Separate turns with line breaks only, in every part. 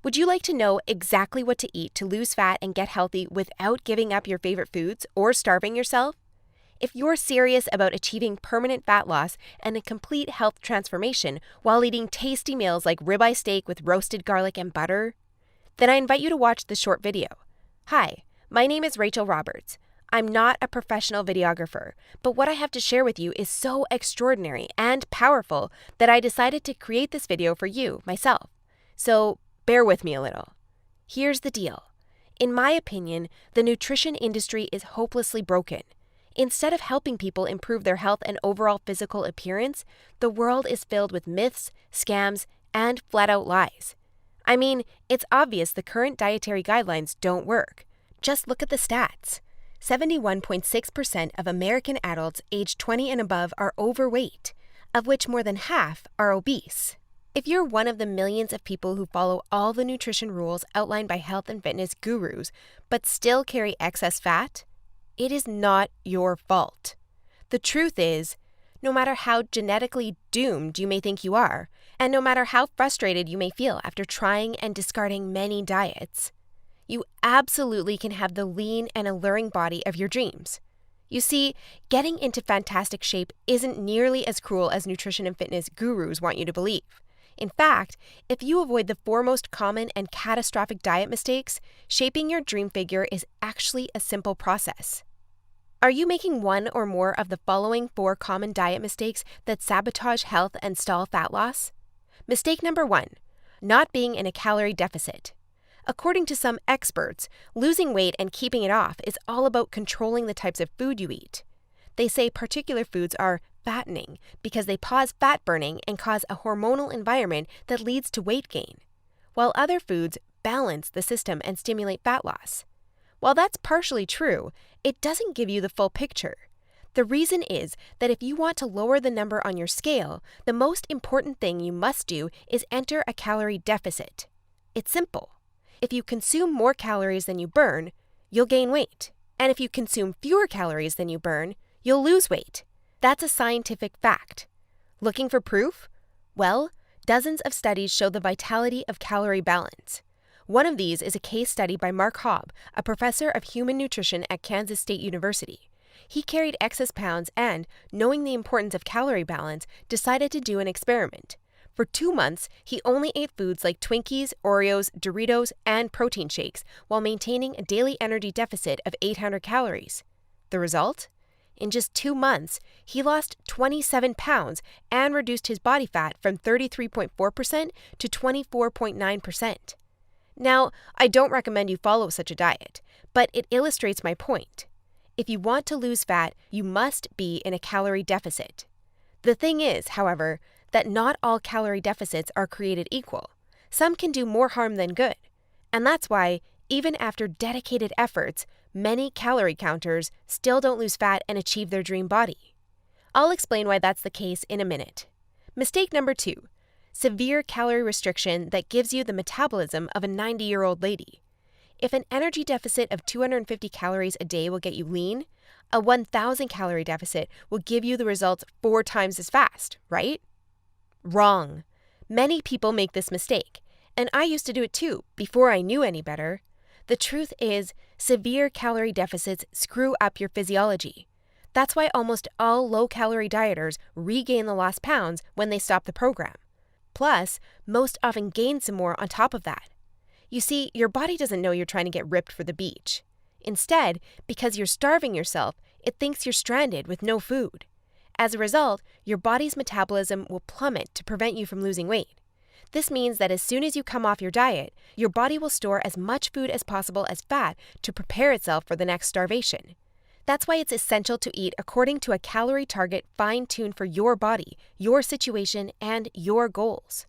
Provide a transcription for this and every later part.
Would you like to know exactly what to eat to lose fat and get healthy without giving up your favorite foods or starving yourself? If you're serious about achieving permanent fat loss and a complete health transformation while eating tasty meals like ribeye steak with roasted garlic and butter, then I invite you to watch this short video. Hi, my name is Rachel Roberts. I'm not a professional videographer, but what I have to share with you is so extraordinary and powerful that I decided to create this video for you, myself. So bear with me a little. Here's the deal. In my opinion, the nutrition industry is hopelessly broken. Instead of helping people improve their health and overall physical appearance, the world is filled with myths, scams, and flat-out lies. I mean, it's obvious the current dietary guidelines don't work. Just look at the stats. 71.6% of American adults aged 20 and above are overweight, of which more than half are obese. If you're one of the millions of people who follow all the nutrition rules outlined by health and fitness gurus, but still carry excess fat, it is not your fault. The truth is, no matter how genetically doomed you may think you are, and no matter how frustrated you may feel after trying and discarding many diets, you absolutely can have the lean and alluring body of your dreams. You see, getting into fantastic shape isn't nearly as cruel as nutrition and fitness gurus want you to believe. In fact, if you avoid the four most common and catastrophic diet mistakes, shaping your dream figure is actually a simple process. Are you making one or more of the following 4 common diet mistakes that sabotage health and stall fat loss? Mistake number 1, not being in a calorie deficit. According to some experts, losing weight and keeping it off is all about controlling the types of food you eat. They say particular foods are fattening because they pause fat burning and cause a hormonal environment that leads to weight gain, while other foods balance the system and stimulate fat loss. While that's partially true, it doesn't give you the full picture. The reason is that if you want to lower the number on your scale, the most important thing you must do is enter a calorie deficit. It's simple. If you consume more calories than you burn, you'll gain weight. And if you consume fewer calories than you burn, you'll lose weight. That's a scientific fact. Looking for proof? Well, dozens of studies show the vitality of calorie balance. One of these is a case study by Mark Hobb, a professor of human nutrition at Kansas State University. He carried excess pounds and, knowing the importance of calorie balance, decided to do an experiment. For 2 months, he only ate foods like Twinkies, Oreos, Doritos, and protein shakes while maintaining a daily energy deficit of 800 calories. The result? In just 2 months, he lost 27 pounds and reduced his body fat from 33.4% to 24.9%. Now, I don't recommend you follow such a diet, but it illustrates my point. If you want to lose fat, you must be in a calorie deficit. The thing is, however, that not all calorie deficits are created equal. Some can do more harm than good. And that's why, even after dedicated efforts, many calorie counters still don't lose fat and achieve their dream body. I'll explain why that's the case in a minute. Mistake number 2, severe calorie restriction that gives you the metabolism of a 90-year-old lady. If an energy deficit of 250 calories a day will get you lean, a 1,000 calorie deficit will give you the results 4 times as fast, right? Wrong. Many people make this mistake, and I used to do it too, before I knew any better. The truth is, severe calorie deficits screw up your physiology. That's why almost all low-calorie dieters regain the lost pounds when they stop the program. Plus, most often gain some more on top of that. You see, your body doesn't know you're trying to get ripped for the beach. Instead, because you're starving yourself, it thinks you're stranded with no food. As a result, your body's metabolism will plummet to prevent you from losing weight. This means that as soon as you come off your diet, your body will store as much food as possible as fat to prepare itself for the next starvation. That's why it's essential to eat according to a calorie target fine-tuned for your body, your situation, and your goals.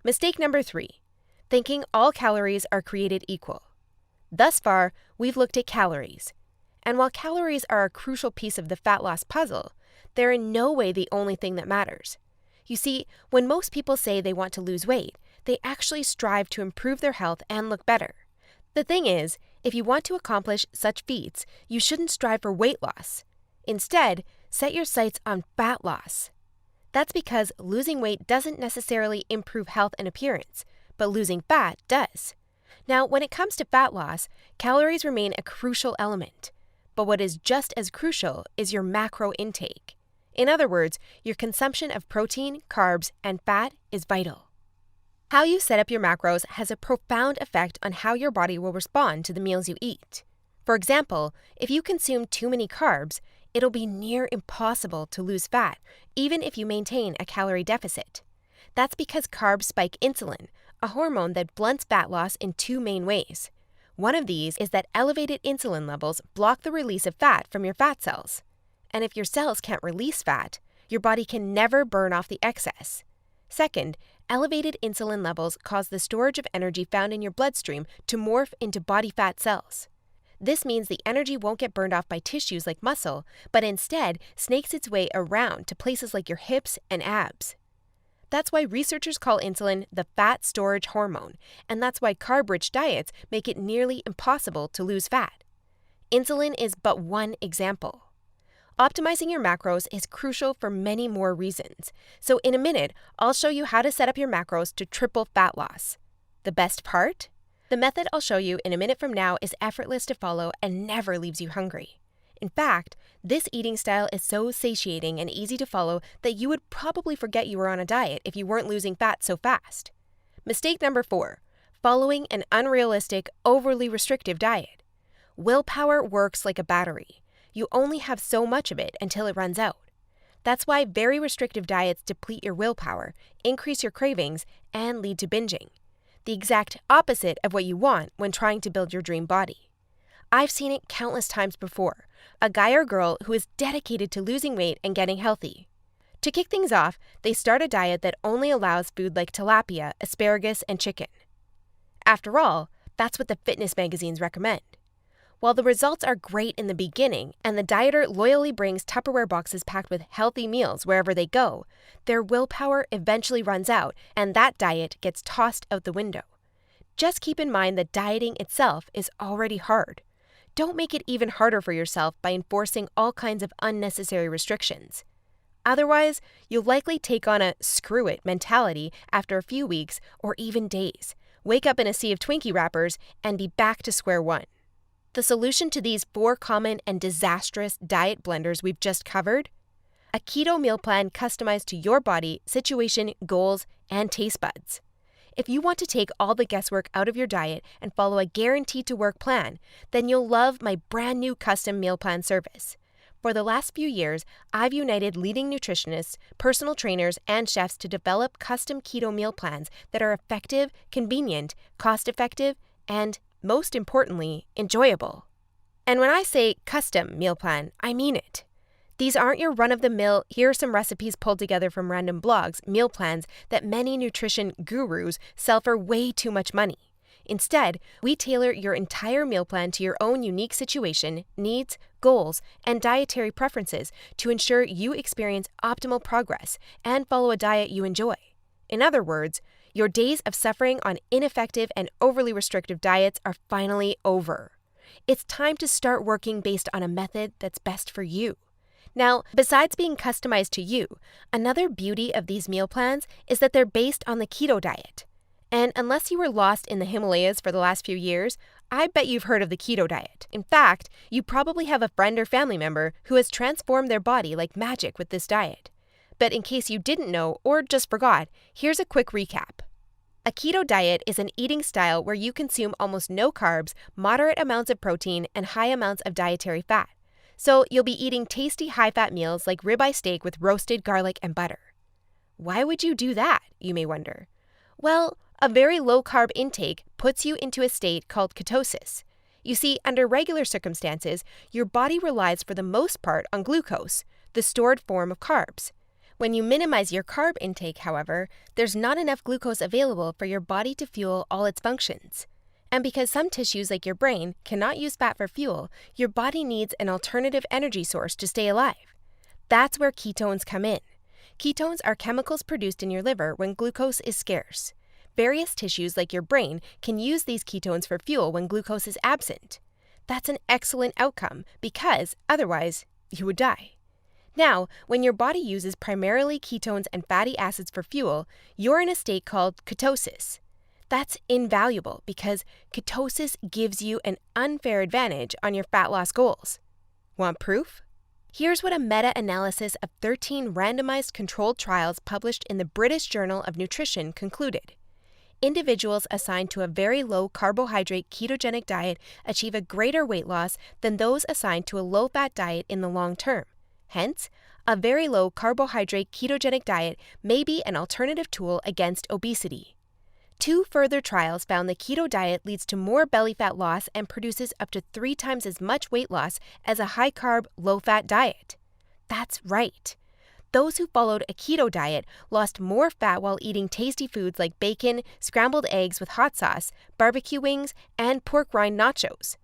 Mistake number 3, thinking all calories are created equal. Thus far, we've looked at calories. And while calories are a crucial piece of the fat loss puzzle, they're in no way the only thing that matters. You see, when most people say they want to lose weight, they actually strive to improve their health and look better. The thing is, if you want to accomplish such feats, you shouldn't strive for weight loss. Instead, set your sights on fat loss. That's because losing weight doesn't necessarily improve health and appearance, but losing fat does. Now, when it comes to fat loss, calories remain a crucial element. But what is just as crucial is your macro intake. In other words, your consumption of protein, carbs, and fat is vital. How you set up your macros has a profound effect on how your body will respond to the meals you eat. For example, if you consume too many carbs, it'll be near impossible to lose fat, even if you maintain a calorie deficit. That's because carbs spike insulin, a hormone that blunts fat loss in two main ways. One of these is that elevated insulin levels block the release of fat from your fat cells. And if your cells can't release fat, your body can never burn off the excess. Second, elevated insulin levels cause the storage of energy found in your bloodstream to morph into body fat cells. This means the energy won't get burned off by tissues like muscle, but instead snakes its way around to places like your hips and abs. That's why researchers call insulin the fat storage hormone, and that's why carb-rich diets make it nearly impossible to lose fat. Insulin is but one example. Optimizing your macros is crucial for many more reasons. So in a minute, I'll show you how to set up your macros to triple fat loss. The best part? The method I'll show you in a minute from now is effortless to follow and never leaves you hungry. In fact, this eating style is so satiating and easy to follow that you would probably forget you were on a diet if you weren't losing fat so fast. Mistake number 4, following an unrealistic, overly restrictive diet. Willpower works like a battery. You only have so much of it until it runs out. That's why very restrictive diets deplete your willpower, increase your cravings, and lead to binging. The exact opposite of what you want when trying to build your dream body. I've seen it countless times before. A guy or girl who is dedicated to losing weight and getting healthy. To kick things off, they start a diet that only allows food like tilapia, asparagus, and chicken. After all, that's what the fitness magazines recommend. While the results are great in the beginning, and the dieter loyally brings Tupperware boxes packed with healthy meals wherever they go, their willpower eventually runs out, and that diet gets tossed out the window. Just keep in mind that dieting itself is already hard. Don't make it even harder for yourself by enforcing all kinds of unnecessary restrictions. Otherwise, you'll likely take on a screw it mentality after a few weeks or even days, wake up in a sea of Twinkie wrappers, and be back to square one. The solution to these 4 common and disastrous diet blunders we've just covered? A keto meal plan customized to your body, situation, goals, and taste buds. If you want to take all the guesswork out of your diet and follow a guaranteed-to-work plan, then you'll love my brand new custom meal plan service. For the last few years, I've united leading nutritionists, personal trainers, and chefs to develop custom keto meal plans that are effective, convenient, cost-effective, and, most importantly, enjoyable. And when I say custom meal plan, I mean it. These aren't your run-of-the-mill, here are some recipes pulled together from random blogs, meal plans that many nutrition gurus sell for way too much money. Instead, we tailor your entire meal plan to your own unique situation, needs, goals, and dietary preferences to ensure you experience optimal progress and follow a diet you enjoy. In other words, your days of suffering on ineffective and overly restrictive diets are finally over. It's time to start working based on a method that's best for you. Now, besides being customized to you, another beauty of these meal plans is that they're based on the keto diet. And unless you were lost in the Himalayas for the last few years, I bet you've heard of the keto diet. In fact, you probably have a friend or family member who has transformed their body like magic with this diet. But in case you didn't know or just forgot, here's a quick recap. A keto diet is an eating style where you consume almost no carbs, moderate amounts of protein, and high amounts of dietary fat. So you'll be eating tasty high-fat meals like ribeye steak with roasted garlic and butter. Why would you do that, you may wonder? Well, a very low-carb intake puts you into a state called ketosis. You see, under regular circumstances, your body relies for the most part on glucose, the stored form of carbs. When you minimize your carb intake, however, there's not enough glucose available for your body to fuel all its functions. And because some tissues like your brain cannot use fat for fuel, your body needs an alternative energy source to stay alive. That's where ketones come in. Ketones are chemicals produced in your liver when glucose is scarce. Various tissues like your brain can use these ketones for fuel when glucose is absent. That's an excellent outcome because, otherwise, you would die. Now, when your body uses primarily ketones and fatty acids for fuel, you're in a state called ketosis. That's invaluable because ketosis gives you an unfair advantage on your fat loss goals. Want proof? Here's what a meta-analysis of 13 randomized controlled trials published in the British Journal of Nutrition concluded. Individuals assigned to a very low carbohydrate ketogenic diet achieve a greater weight loss than those assigned to a low-fat diet in the long term. Hence, a very low carbohydrate ketogenic diet may be an alternative tool against obesity. 2 further trials found the keto diet leads to more belly fat loss and produces up to 3 times as much weight loss as a high-carb, low-fat diet. That's right. Those who followed a keto diet lost more fat while eating tasty foods like bacon, scrambled eggs with hot sauce, barbecue wings, and pork rind nachos.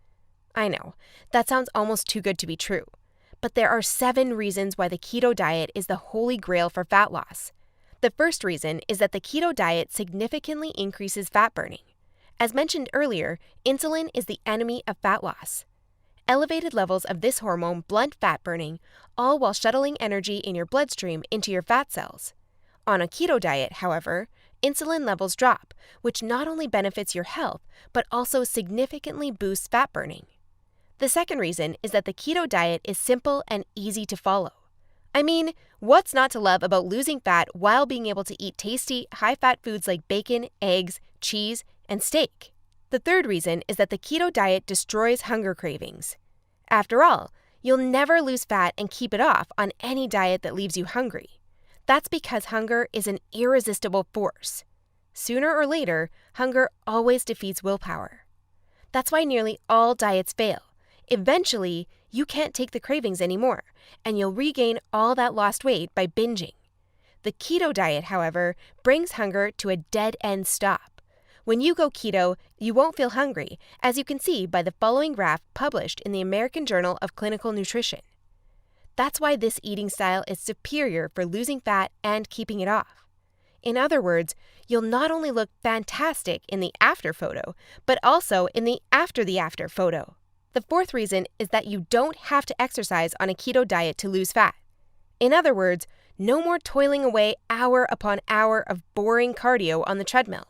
I know, that sounds almost too good to be true. But there are 7 reasons why the keto diet is the holy grail for fat loss. The first reason is that the keto diet significantly increases fat burning. As mentioned earlier, insulin is the enemy of fat loss. Elevated levels of this hormone blunt fat burning, all while shuttling energy in your bloodstream into your fat cells. On a keto diet, however, insulin levels drop, which not only benefits your health, but also significantly boosts fat burning. The second reason is that the keto diet is simple and easy to follow. I mean, what's not to love about losing fat while being able to eat tasty, high-fat foods like bacon, eggs, cheese, and steak? The third reason is that the keto diet destroys hunger cravings. After all, you'll never lose fat and keep it off on any diet that leaves you hungry. That's because hunger is an irresistible force. Sooner or later, hunger always defeats willpower. That's why nearly all diets fail. Eventually, you can't take the cravings anymore, and you'll regain all that lost weight by binging. The keto diet, however, brings hunger to a dead-end stop. When you go keto, you won't feel hungry, as you can see by the following graph published in the American Journal of Clinical Nutrition. That's why this eating style is superior for losing fat and keeping it off. In other words, you'll not only look fantastic in the after photo, but also in the after photo. The fourth reason is that you don't have to exercise on a keto diet to lose fat. In other words, no more toiling away hour upon hour of boring cardio on the treadmill.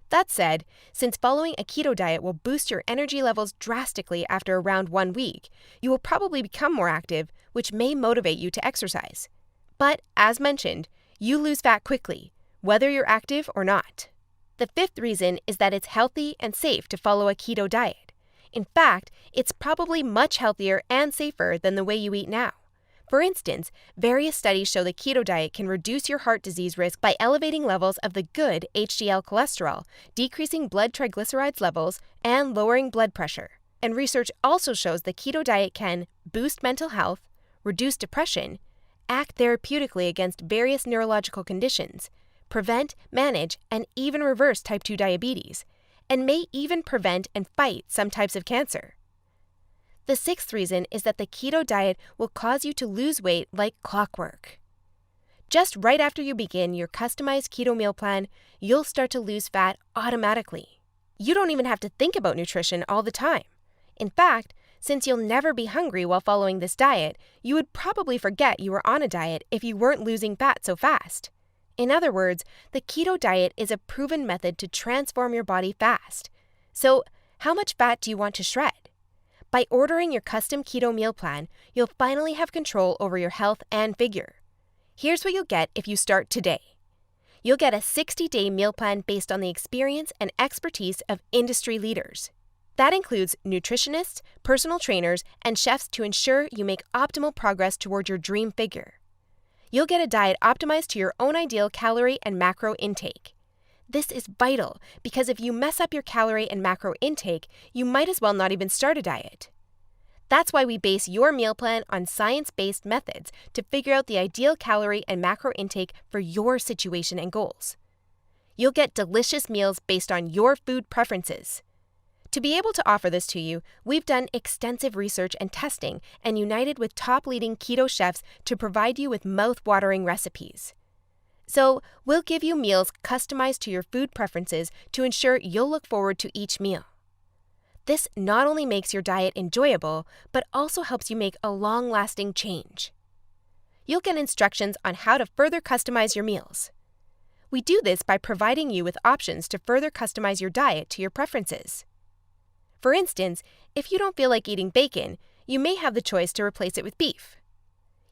That said, since following a keto diet will boost your energy levels drastically after around 1 week, you will probably become more active, which may motivate you to exercise. But, as mentioned, you lose fat quickly, whether you're active or not. The fifth reason is that it's healthy and safe to follow a keto diet. In fact, it's probably much healthier and safer than the way you eat now. For instance, various studies show the keto diet can reduce your heart disease risk by elevating levels of the good HDL cholesterol, decreasing blood triglycerides levels, and lowering blood pressure. And research also shows the keto diet can boost mental health, reduce depression, act therapeutically against various neurological conditions, prevent, manage, and even reverse type 2 diabetes, and may even prevent and fight some types of cancer. The sixth reason is that the keto diet will cause you to lose weight like clockwork. Just right after you begin your customized keto meal plan, you'll start to lose fat automatically. You don't even have to think about nutrition all the time. In fact, since you'll never be hungry while following this diet, you would probably forget you were on a diet if you weren't losing fat so fast. In other words, the keto diet is a proven method to transform your body fast. So, how much fat do you want to shred? By ordering your custom keto meal plan, you'll finally have control over your health and figure. Here's what you'll get if you start today. You'll get a 60-day meal plan based on the experience and expertise of industry leaders. That includes nutritionists, personal trainers, and chefs to ensure you make optimal progress toward your dream figure. You'll get a diet optimized to your own ideal calorie and macro intake. This is vital because if you mess up your calorie and macro intake, you might as well not even start a diet. That's why we base your meal plan on science-based methods to figure out the ideal calorie and macro intake for your situation and goals. You'll get delicious meals based on your food preferences. To be able to offer this to you, we've done extensive research and testing and united with top leading keto chefs to provide you with mouth-watering recipes. So, we'll give you meals customized to your food preferences to ensure you'll look forward to each meal. This not only makes your diet enjoyable, but also helps you make a long-lasting change. You'll get instructions on how to further customize your meals. We do this by providing you with options to further customize your diet to your preferences. For instance, if you don't feel like eating bacon, you may have the choice to replace it with beef.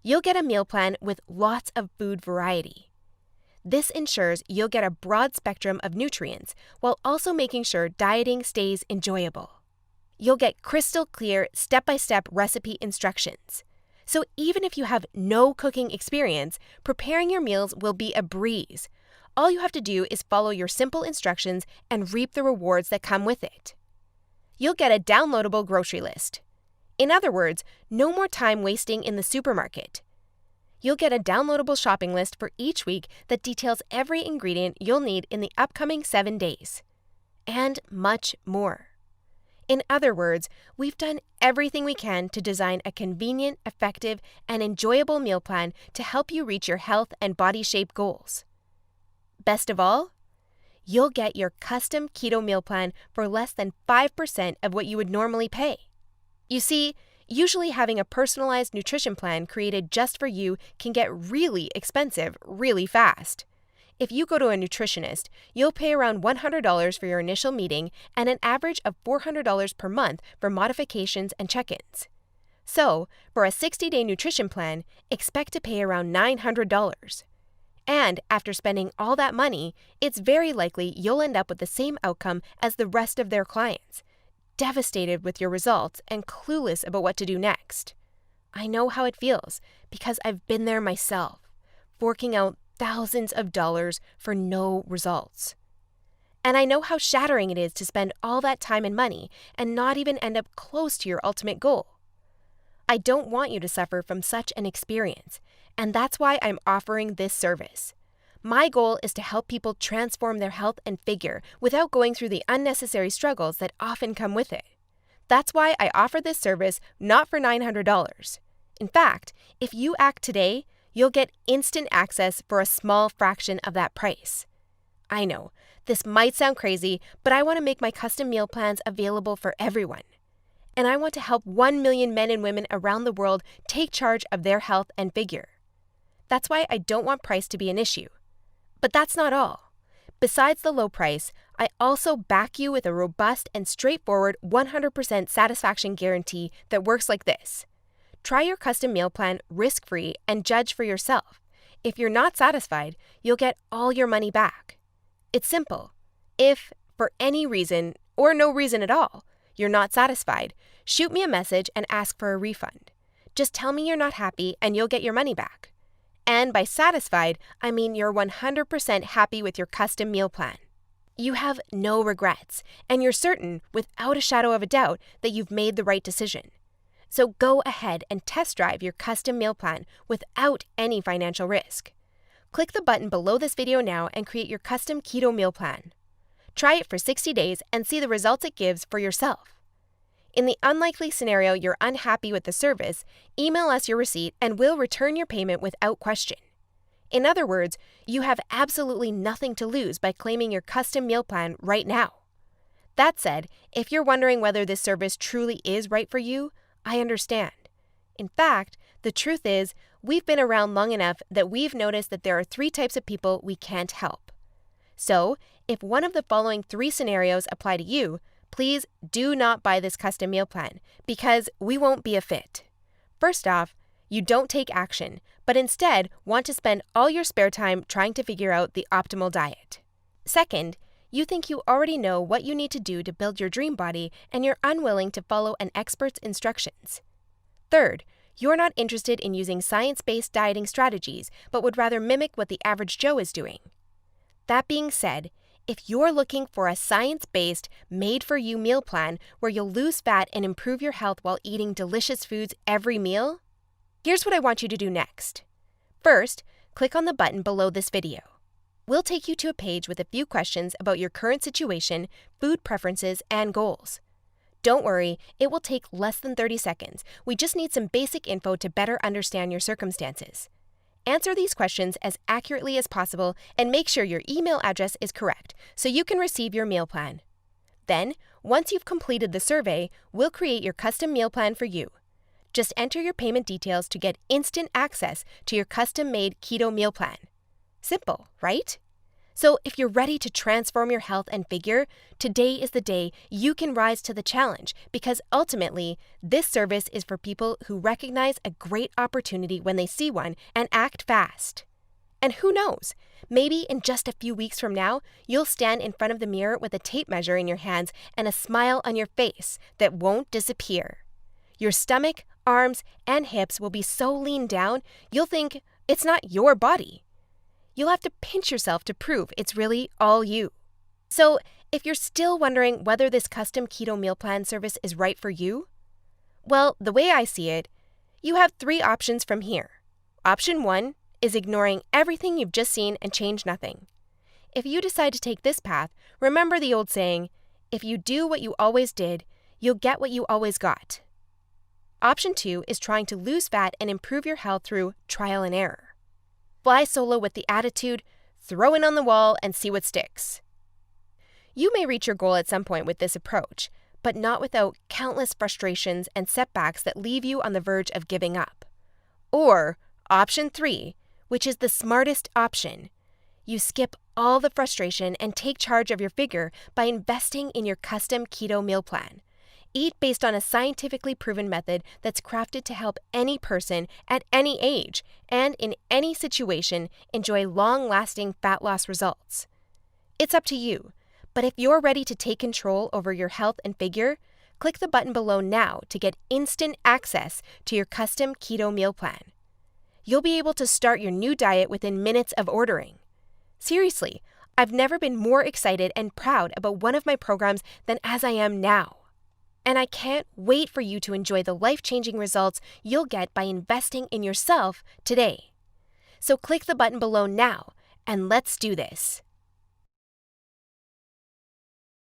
You'll get a meal plan with lots of food variety. This ensures you'll get a broad spectrum of nutrients while also making sure dieting stays enjoyable. You'll get crystal clear step-by-step recipe instructions. So even if you have no cooking experience, preparing your meals will be a breeze. All you have to do is follow your simple instructions and reap the rewards that come with it. You'll get a downloadable grocery list. In other words, no more time wasting in the supermarket. You'll get a downloadable shopping list for each week that details every ingredient you'll need in the upcoming 7 days. And much more. In other words, we've done everything we can to design a convenient, effective, and enjoyable meal plan to help you reach your health and body shape goals. Best of all, you'll get your custom keto meal plan for less than 5% of what you would normally pay. You see, usually having a personalized nutrition plan created just for you can get really expensive really fast. If you go to a nutritionist, you'll pay around $100 for your initial meeting and an average of $400 per month for modifications and check-ins. So, for a 60-day nutrition plan, expect to pay around $900. And after spending all that money, it's very likely you'll end up with the same outcome as the rest of their clients, devastated with your results and clueless about what to do next. I know how it feels because I've been there myself, forking out thousands of dollars for no results. And I know how shattering it is to spend all that time and money and not even end up close to your ultimate goal. I don't want you to suffer from such an experience, and that's why I'm offering this service. My goal is to help people transform their health and figure without going through the unnecessary struggles that often come with it. That's why I offer this service not for $900. In fact, if you act today, you'll get instant access for a small fraction of that price. I know, this might sound crazy, but I want to make my custom meal plans available for everyone. And I want to help 1 million men and women around the world take charge of their health and figure. That's why I don't want price to be an issue. But that's not all. Besides the low price, I also back you with a robust and straightforward 100% satisfaction guarantee that works like this. Try your custom meal plan risk-free and judge for yourself. If you're not satisfied, you'll get all your money back. It's simple. If, for any reason, or no reason at all, you're not satisfied, shoot me a message and ask for a refund. Just tell me you're not happy and you'll get your money back. And by satisfied, I mean you're 100% happy with your custom meal plan. You have no regrets, and you're certain, without a shadow of a doubt, that you've made the right decision. So go ahead and test drive your custom meal plan without any financial risk. Click the button below this video now and create your custom keto meal plan. Try it for 60 days and see the results it gives for yourself. In the unlikely scenario you're unhappy with the service, email us your receipt and we'll return your payment without question. In other words, you have absolutely nothing to lose by claiming your custom meal plan right now. That said, if you're wondering whether this service truly is right for you, I understand. In fact, the truth is, we've been around long enough that we've noticed that there are 3 types of people we can't help. So, if one of the following 3 scenarios apply to you, please do not buy this custom meal plan because we won't be a fit. First off, you don't take action, but instead want to spend all your spare time trying to figure out the optimal diet. Second, you think you already know what you need to do to build your dream body and you're unwilling to follow an expert's instructions. Third, you're not interested in using science-based dieting strategies, but would rather mimic what the average Joe is doing. That being said, if you're looking for a science-based, made-for-you meal plan where you'll lose fat and improve your health while eating delicious foods every meal, here's what I want you to do next. First, click on the button below this video. We'll take you to a page with a few questions about your current situation, food preferences, and goals. Don't worry, it will take less than 30 seconds. We just need some basic info to better understand your circumstances. Answer these questions as accurately as possible and make sure your email address is correct so you can receive your meal plan. Then, once you've completed the survey, we'll create your custom meal plan for you. Just enter your payment details to get instant access to your custom-made keto meal plan. Simple, right? So if you're ready to transform your health and figure, today is the day you can rise to the challenge, because ultimately, this service is for people who recognize a great opportunity when they see one and act fast. And who knows, maybe in just a few weeks from now, you'll stand in front of the mirror with a tape measure in your hands and a smile on your face that won't disappear. Your stomach, arms, and hips will be so lean down, you'll think it's not your body. You'll have to pinch yourself to prove it's really all you. So, if you're still wondering whether this custom keto meal plan service is right for you, well, the way I see it, you have 3 options from here. Option 1 is ignoring everything you've just seen and change nothing. If you decide to take this path, remember the old saying, if you do what you always did, you'll get what you always got. Option 2 is trying to lose fat and improve your health through trial and error. Fly solo with the attitude, throw it on the wall and see what sticks. You may reach your goal at some point with this approach, but not without countless frustrations and setbacks that leave you on the verge of giving up. Or option 3, which is the smartest option. You skip all the frustration and take charge of your figure by investing in your custom keto meal plan. Eat based on a scientifically proven method that's crafted to help any person at any age and in any situation enjoy long-lasting fat loss results. It's up to you, but if you're ready to take control over your health and figure, click the button below now to get instant access to your custom keto meal plan. You'll be able to start your new diet within minutes of ordering. Seriously, I've never been more excited and proud about one of my programs than as I am now. And I can't wait for you to enjoy the life-changing results you'll get by investing in yourself today. So click the button below now, and let's do this.